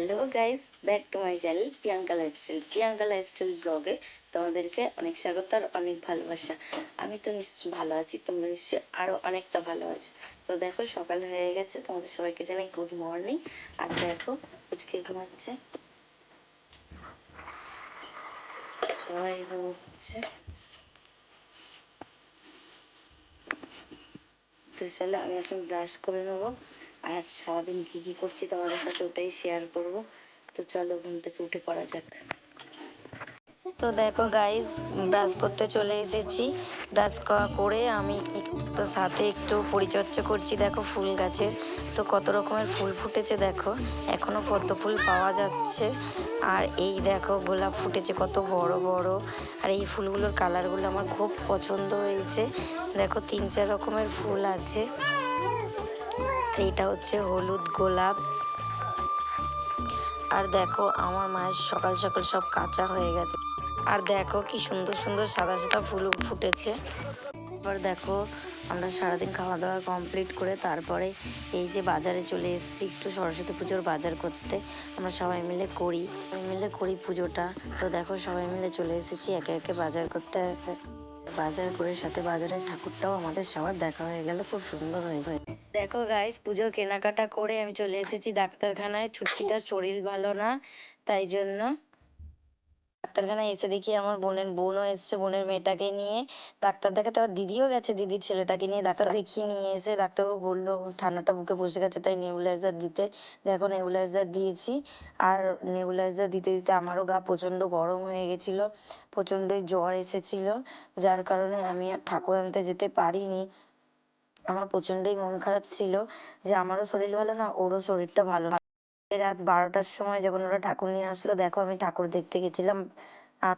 Hello guys, back to my channel Priyanka lifestyle ব্লগে তোমাদেরকে অনেক স্বাগত আর অনেক ভালোবাসা। আমি তো নিশ্চয়ই ভালো আছি, তোমরা নিশ্চয়ই আরো অনেকটা ভালো আছো। তো দেখো সকাল হয়ে গেছে, তোমাদের সবাইকে জানাই গুড মর্নিং। আর দেখো আজকে ঘুমাচ্ছে, সবাই ঘুমাচ্ছে। তো চলো আমি এখন ব্রাশ করে নেবো, আর সারাদিন কি কি করছি তোমাদের সাথে ওটাই শেয়ার করবো। তো চলো ঘুম থেকে উঠে পড়া যাক। তো দেখো গাইস, ব্রাশ করতে চলে এসেছি। ব্রাশ করে আমি তো সাথে একটু পরিচর্যা করছি। দেখো ফুল গাছের তো কত রকমের ফুল ফুটেছে, দেখো এখনো পদ্ম ফুল পাওয়া যাচ্ছে। আর এই দেখো গোলাপ ফুটেছে কত বড় বড়। আর এই ফুলগুলোর কালারগুলো আমার খুব পছন্দ হয়েছে। দেখো 3-4 রকমের ফুল আছে। এইটা হচ্ছে হলুদ গোলাপ। আর দেখো আমার মায়ের সকাল সকাল সব কাঁচা হয়ে গেছে। আর দেখো কি সুন্দর সুন্দর সাদা সাদা ফুল ফুটেছে। এবার দেখো আমরা সারাদিন খাওয়া দাওয়া কমপ্লিট করে তারপরে এই যে বাজারে চলে এসেছি একটু সরস্বতী পুজোর বাজার করতে। আমরা সবাই মিলে করি পুজোটা। তো দেখো সবাই মিলে চলে এসেছি একে একে বাজার করতে। বাজার করে সাথে বাজারের ঠাকুরটাও আমাদের সবার দেখা হয়ে গেল, খুব সুন্দর হয়ে। দেখো গাইস, পুজোর কেনাকাটা করে আমি চলে এসেছি ডাক্তারখানায়। ছুটিটার শরীর ভালো না, তাই জন্য ডাক্তারখানায় এসে দেখি আমার বোনও এসছে, বোনের মেয়েটাকে নিয়ে ডাক্তার দেখাতে। আবার দিদিও গেছে, দিদির ছেলেটাকে নিয়ে ডাক্তার দেখিয়ে নিয়ে এসে ডাক্তারবাবু বললো ঠান্ডাটা বুকে বসে গেছে, তাই নেবুলাইজার দিতে। দেখো নেবুলাইজার দিয়েছি। আর নেবুলাইজার দিতে দিতে আমারও গা প্রচণ্ড গরম হয়ে গেছিলো, প্রচণ্ডই জ্বর এসেছিল, যার কারণে আমি আর ঠাকুর আনতে যেতে পারিনি। আমার প্রচণ্ডই মন খারাপ ছিল যে আমারও শরীর ভালো না, ওরও শরীরটা ভালো না। রাত 12টার সময় যখন ওরা ঠাকুর নিয়ে আসলো, দেখো আমি ঠাকুর দেখতে গেছিলাম। আর